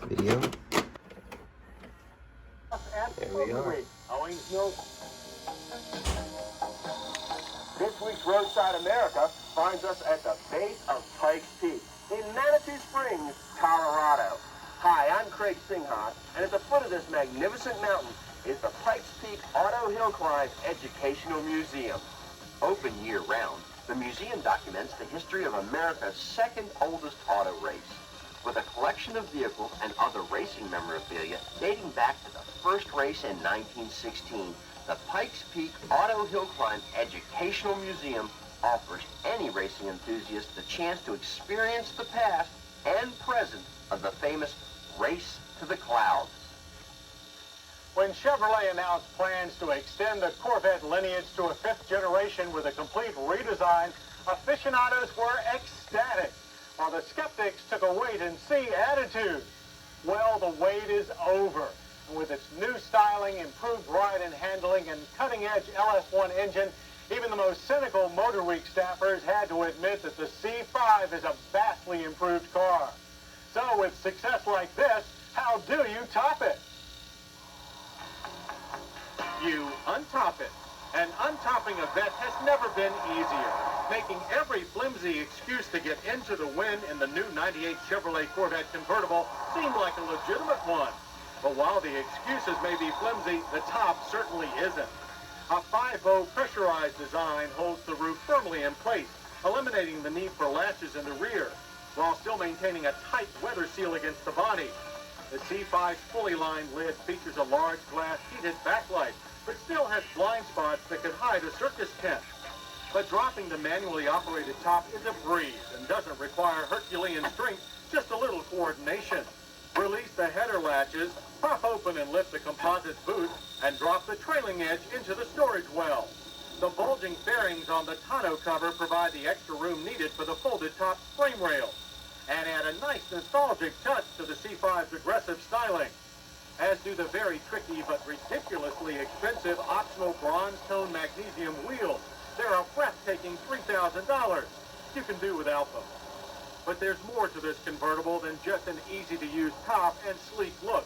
video. There we are. This week's Roadside America finds us at the base of Pikes Peak in Manitou Springs, Colorado. Hi, I'm Craig Singhot, and at the foot of this magnificent mountain is the Pikes Peak Auto Hill Climb Educational Museum. Open year-round, the museum documents the history of America's second oldest auto race, with a collection of vehicles and other racing memorabilia dating back to the first race in 1916. The Pikes Peak Auto Hill Climb Educational Museum offers any racing enthusiast the chance to experience the past and present of the famous Race to the Clouds. When Chevrolet announced plans to extend the Corvette lineage to a fifth generation with a complete redesign, aficionados were ecstatic, while the skeptics took a wait-and-see attitude. Well, the wait is over. With its new styling, improved ride and handling, and cutting-edge LS1 engine, even the most cynical MOTORWEEK staffers had to admit that the C-5 is a vastly improved car. So with success like this, how do you top it? You untop it. And untopping a Vette has never been easier, making every flimsy excuse to get into the win in the new 98 Chevrolet Corvette convertible seem like a legitimate one. But while the excuses may be flimsy, the top certainly isn't. A 5.0 pressurized design holds the roof firmly in place, eliminating the need for latches in the rear, while still maintaining a tight weather seal against the body. The C5's fully lined lid features a large glass heated backlight, but still has blind spots that could hide a circus tent. But dropping the manually operated top is a breeze and doesn't require Herculean strength, just a little coordination. Release the header latches, pop open and lift the composite boot, and drop the trailing edge into the storage well. The bulging fairings on the tonneau cover provide the extra room needed for the folded top frame rails, and add a nice nostalgic touch to the C5's aggressive styling, as do the very tricky but ridiculously expensive optional bronze-tone magnesium wheels. They're a breathtaking $3,000. You can do without them. But there's more to this convertible than just an easy-to-use top and sleek look.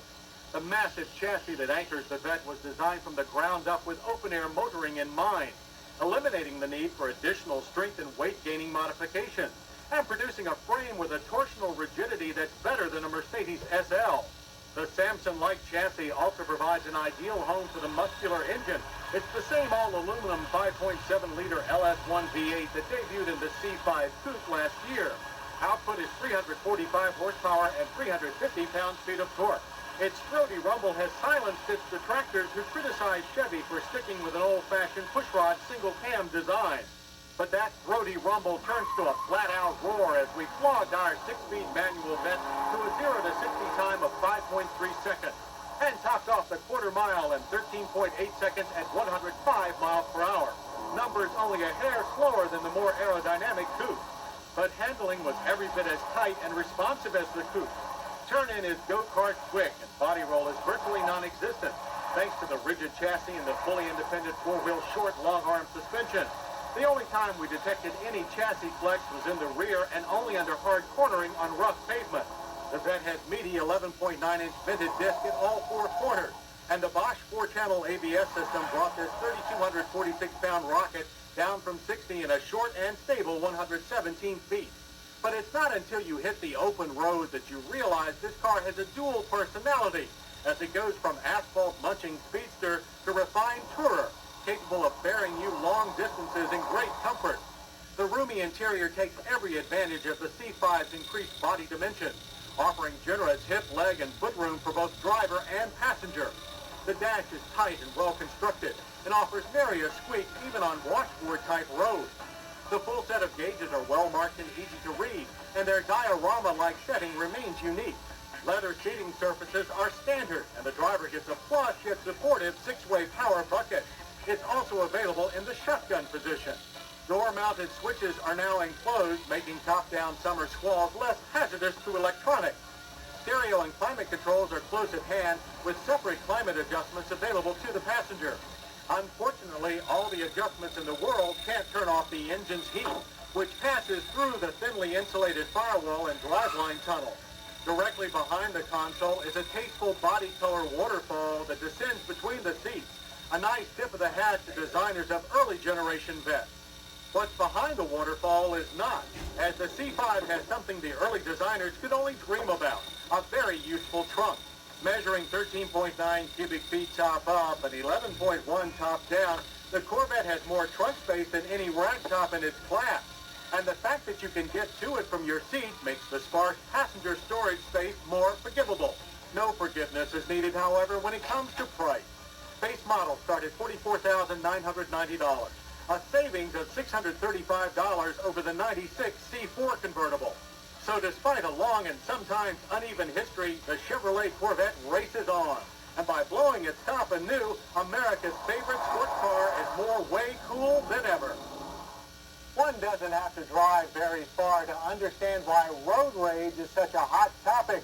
The massive chassis that anchors the Vette was designed from the ground up with open-air motoring in mind, eliminating the need for additional strength and weight-gaining modifications, and producing a frame with a torsional rigidity that's better than a Mercedes SL. The Samson-like chassis also provides an ideal home for the muscular engine. It's the same all-aluminum 5.7-liter LS1 V8 that debuted in the C5 Coupe last year. Output is 345 horsepower and 350 pound-feet of torque. Its throaty rumble has silenced its detractors who criticize Chevy for sticking with an old-fashioned pushrod single-cam design. But that throaty rumble turns to a flat-out roar as we flogged our 6-speed manual Vette to a 0 to 60 time of 5.3 seconds, and topped off the quarter mile in 13.8 seconds at 105 miles per hour. Numbers only a hair slower than the more aerodynamic Coupe. But handling was every bit as tight and responsive as the Coupe. Turn-in is go-kart quick, and body roll is virtually non-existent, thanks to the rigid chassis and the fully independent four-wheel short long-arm suspension. The only time we detected any chassis flex was in the rear and only under hard cornering on rough pavement. The Vette has meaty 11.9-inch vented disc in all four corners, and the Bosch 4-channel ABS system brought this 3,246-pound rocket down from 60 in a short and stable 117 feet. But it's not until you hit the open road that you realize this car has a dual personality, as it goes from asphalt-munching speedster to refined tourer, capable of bearing you long distances in great comfort. The roomy interior takes every advantage of the C5's increased body dimensions, offering generous hip, leg, and foot room for both driver and passenger. The dash is tight and well constructed and offers nary a squeak even on washboard-type roads. The full set of gauges are well marked and easy to read, and their diorama-like setting remains unique. Leather seating surfaces are standard, and the driver gets a plush yet supportive 6-way power bucket. It's also available in the shotgun position. Door-mounted switches are now enclosed, making top-down summer squalls less hazardous to electronics. Stereo and climate controls are close at hand, with separate climate adjustments available to the passenger. Unfortunately, all the adjustments in the world can't turn off the engine's heat, which passes through the thinly insulated firewall and driveline tunnel. Directly behind the console is a tasteful body color waterfall that descends between the seats. A nice tip of the hat to designers of early generation Vette. What's behind the waterfall is not, as the C-5 has something the early designers could only dream about, a very useful trunk. Measuring 13.9 cubic feet top up and 11.1 top down, the Corvette has more trunk space than any ragtop in its class. And the fact that you can get to it from your seat makes the sparse passenger storage space more forgivable. No forgiveness is needed, however, when it comes to price. Base models start at $44,990, a savings of $635 over the '96 C4 convertible. So despite a long and sometimes uneven history, the Chevrolet Corvette races on. And by blowing its top anew, America's favorite sports car is more way cool than ever. One doesn't have to drive very far to understand why road rage is such a hot topic.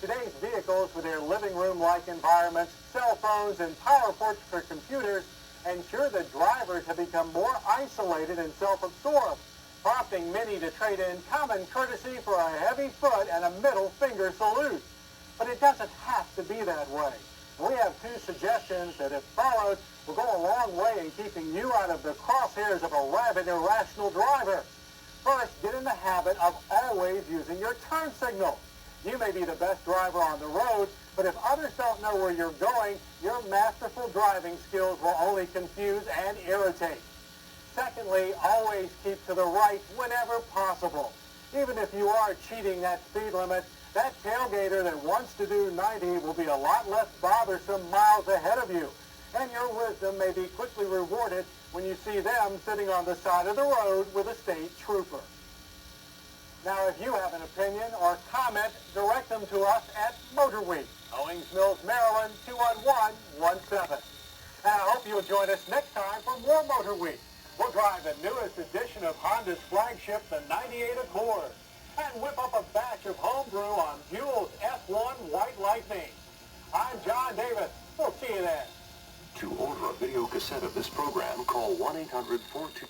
Today's vehicles, with their living room-like environments, cell phones, and power ports for computers, ensure that drivers have become more isolated and self-absorbed, prompting many to trade in common courtesy for a heavy foot and a middle finger salute. But it doesn't have to be that way. We have two suggestions that, if followed, will go a long way in keeping you out of the crosshairs of a rabid, irrational driver. First, get in the habit of always using your turn signal. You may be the best driver on the road, but if others don't know where you're going, your masterful driving skills will only confuse and irritate. Secondly, always keep to the right whenever possible. Even if you are cheating that speed limit, that tailgater that wants to do 90 will be a lot less bothersome miles ahead of you. And your wisdom may be quickly rewarded when you see them sitting on the side of the road with a state trooper. Now, if you have an opinion or comment, direct them to us at MOTORWEEK, Owings Mills, Maryland, 21117. And I hope you'll join us next time for more MOTORWEEK. We'll drive the newest edition of Honda's flagship, the 98 Accord, and whip up a batch of homebrew on Buell's F1 White Lightning. I'm John Davis. We'll see you then. To order a video cassette of this program, call 1-800-42...